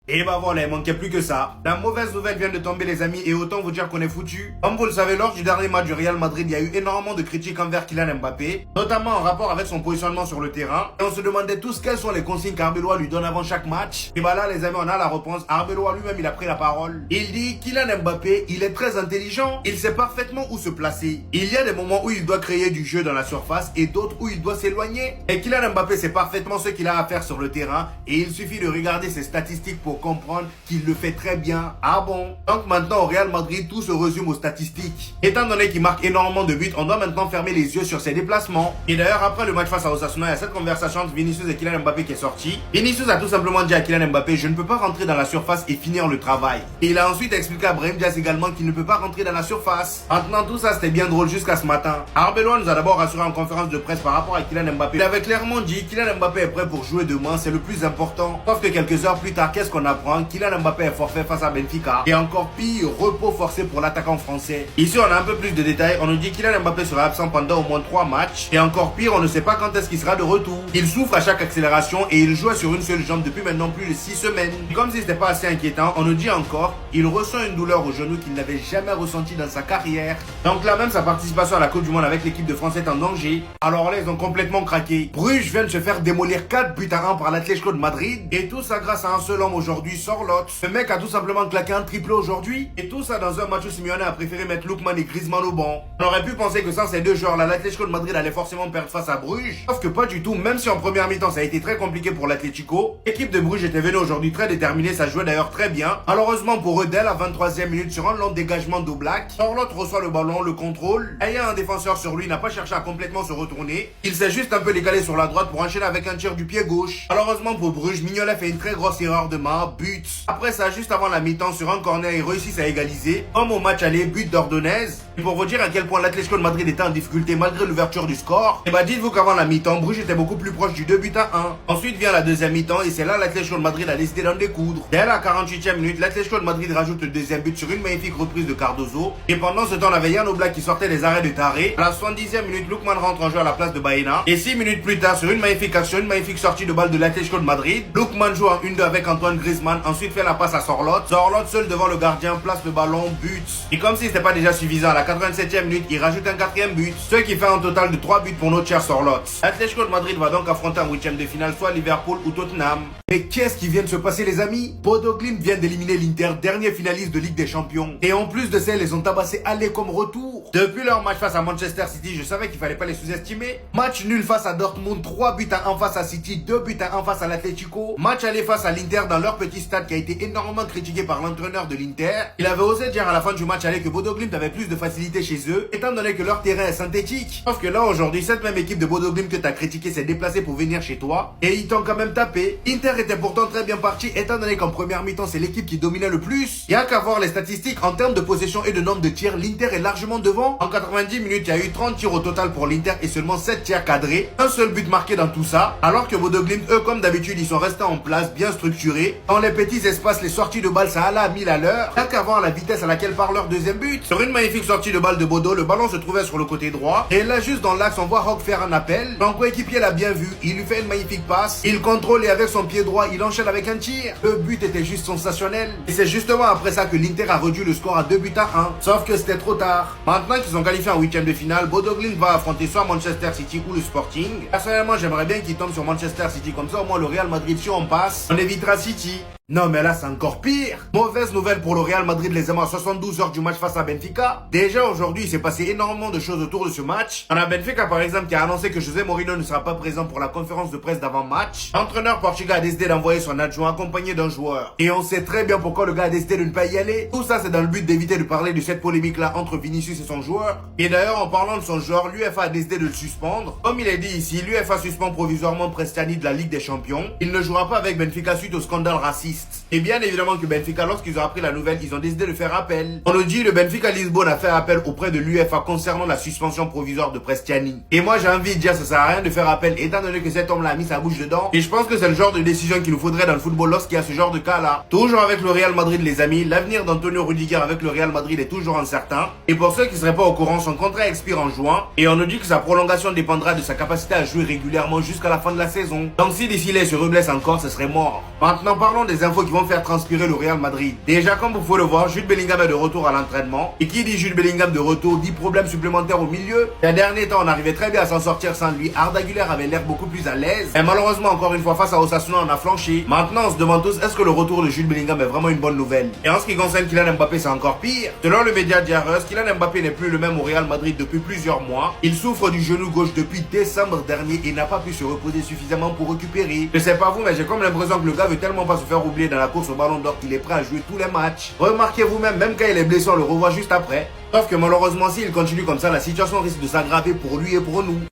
Et bah voilà, il manquait plus que ça. La mauvaise nouvelle vient de tomber les amis et autant vous dire qu'on est foutu. Comme vous le savez, lors du dernier match du Real Madrid, il y a eu énormément de critiques envers Kylian Mbappé, notamment en rapport avec son positionnement sur le terrain. Et on se demandait tous quelles sont les consignes qu'Arbeloa lui donne avant chaque match. Et bah là les amis, on a la réponse. Arbeloa lui-même il a pris la parole. Il dit Kylian Mbappé, il est très intelligent, il sait parfaitement où se placer. Il y a des moments où il doit créer du jeu dans la surface et d'autres où il doit s'éloigner. Et Kylian Mbappé sait parfaitement ce qu'il a à faire sur le terrain et il suffit de regarder ses statistiques pour comprendre qu'il le fait très bien. Ah bon? Donc maintenant au Real Madrid, tout se résume aux statistiques. Étant donné qu'il marque énormément de buts, on doit maintenant fermer les yeux sur ses déplacements. Et d'ailleurs, après le match face à Osasuna, il y a cette conversation entre Vinicius et Kylian Mbappé qui est sortie. Vinicius a tout simplement dit à Kylian Mbappé, je ne peux pas rentrer dans la surface et finir le travail. Et il a ensuite expliqué à Brahim Diaz également qu'il ne peut pas rentrer dans la surface. Maintenant, tout ça c'était bien drôle jusqu'à ce matin. Arbeloa nous a d'abord rassuré en conférence de presse par rapport à Kylian Mbappé. Il avait clairement dit, Kylian Mbappé est prêt pour jouer demain, c'est le plus important. Sauf que quelques heures plus tard, qu'est-ce qu'on apprend? Kylian Mbappé est forfait face à Benfica. Et encore pire, repos forcé pour l'attaquant français. Ici, on a un peu plus de détails. On nous dit Kylian Mbappé sera absent pendant au moins 3 matchs. Et encore pire, on ne sait pas quand est-ce qu'il sera de retour. Il souffre à chaque accélération et il jouait sur une seule jambe depuis maintenant plus de 6 semaines. Et comme si c'était pas assez inquiétant, on nous dit encore, il ressent une douleur au genou qu'il n'avait jamais ressenti dans sa carrière. Donc là même, sa participation à la Coupe du Monde avec l'équipe de France est en danger. Alors là, ils ont complètement craqué. Bruges vient de se faire démolir 4 buts à 1 par l'Atlético de Madrid. Et tout ça grâce à un seul homme aujourd'hui, Sorloth. Ce mec a tout simplement claqué un triplé aujourd'hui. Et tout ça dans un match où Simeone a préféré mettre Lookman et Griezmann au banc. On aurait pu penser que sans ces deux joueurs là, l'Atlético de Madrid allait forcément perdre face à Bruges. Sauf que pas du tout, même si en première mi-temps ça a été très compliqué pour l'Atlético. L'équipe de Bruges était venue aujourd'hui très déterminée, ça jouait d'ailleurs très bien. Malheureusement pour eux, dès la 23e minute, sur un long dégagement d'Oblak, Sorloth reçoit le ballon, le contrôle. Ayant un défenseur sur lui, n'a pas cherché à complètement se retourner. Il s'est juste un peu décalé sur la droite pour enchaîner avec un tir du pied gauche. Malheureusement pour Bruges, Mignolet fait une très grosse erreur de main, but. Après ça, juste avant la mi-temps, sur un corner, ils réussissent à égaliser. Comme au match aller, but d'Ordonez. Et pour vous dire à quel point l'Atlético de Madrid était en difficulté malgré l'ouverture du score, et bah dites-vous qu'avant la mi-temps, Bruges était beaucoup plus proche du 2 buts à 1. Ensuite vient la deuxième mi-temps et c'est là l'Atlético de Madrid a décidé d'en découdre. Dès la 48e minute, l'Atlético de Madrid rajoute le deuxième but sur une magnifique reprise de Cardozo. Et pendant ce temps, on avait Jan Oblak qui sortait des arrêts de Taré. À la 70e minute, Lookman rentre en jeu à la place de Baena. Et 6 minutes plus tard, sur une magnifique action, une magnifique sortie de balle de l'Atlético de Madrid, Lookman joue en 1-2 avec Antoine Griezmann, ensuite fait la passe à Sorloth. Sorloth seul devant le gardien, place le ballon, but. Et comme si c'était pas déjà suffisant, à la 87e minute, il rajoute un 4e but, ce qui fait un total de 3 buts pour notre cher Sorloth. L'Atlético de Madrid va donc affronter en 8e de finale soit Liverpool ou Tottenham. Mais qu'est-ce qui vient de se passer les amis? Bodo Glimt vient d'éliminer l'Inter, dernier finaliste de Ligue des Champions. Et en plus de ça, ils les ont tabassés aller comme retour. Depuis leur match face à Manchester City, je savais qu'il fallait pas les sous-estimer. Match nul face à Dortmund, 3 buts à 1 face à City, 2 buts à 1 face à l'Atlético. Match aller face à l'Inter dans leur petit stade qui a été énormément critiqué par l'entraîneur de l'Inter. Il avait osé dire à la fin du match aller que Bodo Glimt avait plus de facilité chez eux, étant donné que leur terrain est synthétique. Sauf que là aujourd'hui, cette même équipe de Bodo Glimt que t'as critiqué s'est déplacée pour venir chez toi. Et ils t'ont quand même tapé. Inter était pourtant très bien parti, étant donné qu'en première mi-temps, c'est l'équipe qui dominait le plus. Y'a qu'à voir les statistiques en termes de possession et de nombre de tirs, l'Inter est largement devant. En 90 minutes, il y a eu 30 tirs au total pour l'Inter et seulement 7 tirs cadrés. Un seul but marqué dans tout ça. Alors que Bodo Glimt, eux, comme d'habitude, ils sont restés en place, bien structurés. Dans les petits espaces, les sorties de balles, ça allait à 1000 à l'heure. Y'a qu'à voir la vitesse à laquelle part leur deuxième but. Sur une magnifique sortie de balle de Bodo, le ballon se trouvait sur le côté droit. Et là, juste dans l'axe, on voit Rock faire un appel. Son coéquipier l'a bien vu. Il lui fait une magnifique passe. Il contrôle et avec son pied droit, il enchaîne avec un tir. Le but était juste sensationnel. Et c'est justement après ça que l'Inter a réduit le score à 2 buts à 1. Sauf que c'était trop tard. Maintenant qu'ils sont qualifiés en 8e de finale, Bodo Glimt va affronter soit Manchester City ou le Sporting. Personnellement, j'aimerais bien qu'ils tombent sur Manchester City. Comme ça, au moins le Real Madrid, si on passe, on évitera City. Non mais là c'est encore pire. Mauvaise nouvelle pour le Real Madrid les amis à 72 heures du match face à Benfica. Déjà aujourd'hui il s'est passé énormément de choses autour de ce match. On a Benfica par exemple qui a annoncé que José Mourinho ne sera pas présent pour la conférence de presse d'avant-match. L'entraîneur portugais a décidé d'envoyer son adjoint accompagné d'un joueur. Et on sait très bien pourquoi le gars a décidé de ne pas y aller. Tout ça c'est dans le but d'éviter de parler de cette polémique là entre Vinicius et son joueur. Et d'ailleurs en parlant de son joueur, l'UEFA a décidé de le suspendre. Comme il est dit ici, l'UEFA suspend provisoirement Prestiani de la Ligue des Champions. Il ne jouera pas avec Benfica suite au scandale raciste. Et bien évidemment que Benfica, lorsqu'ils ont appris la nouvelle, ils ont décidé de faire appel. On nous dit le Benfica Lisbonne a fait appel auprès de l'UEFA concernant la suspension provisoire de Prestiani. Et moi j'ai envie de dire ça sert à rien de faire appel étant donné que cet homme-là a mis sa bouche dedans. Et je pense que c'est le genre de décision qu'il nous faudrait dans le football lorsqu'il y a ce genre de cas-là. Toujours avec le Real Madrid les amis, l'avenir d'Antonio Rudiger avec le Real Madrid est toujours incertain. Et pour ceux qui seraient pas au courant, son contrat expire en juin. Et on nous dit que sa prolongation dépendra de sa capacité à jouer régulièrement jusqu'à la fin de la saison. Donc si d'ici là il se reblesse encore, ce serait mort. Maintenant parlons des infos qui vont vont faire transpirer le Real Madrid. Déjà, comme vous pouvez le voir, Jude Bellingham est de retour à l'entraînement. Et qui dit Jude Bellingham de retour dit problème supplémentaire au milieu. Ces derniers temps, on arrivait très bien à s'en sortir sans lui. Arda Güler avait l'air beaucoup plus à l'aise. Et malheureusement, encore une fois, face à Osasuna, on a flanché. Maintenant, on se demande tous, est-ce que le retour de Jude Bellingham est vraiment une bonne nouvelle? Et en ce qui concerne Kylian Mbappé, c'est encore pire. Selon le média Diarreus, Kylian Mbappé n'est plus le même au Real Madrid depuis plusieurs mois. Il souffre du genou gauche depuis décembre dernier et n'a pas pu se reposer suffisamment pour récupérer. Je sais pas vous, mais j'ai comme l'impression que le gars veut tellement pas se faire oublier dans la course au ballon d'or qu'il est prêt à jouer tous les matchs. Remarquez vous-même, même quand il est blessé, on le revoit juste après. Sauf que malheureusement, s'il continue comme ça, la situation risque de s'aggraver pour lui et pour nous.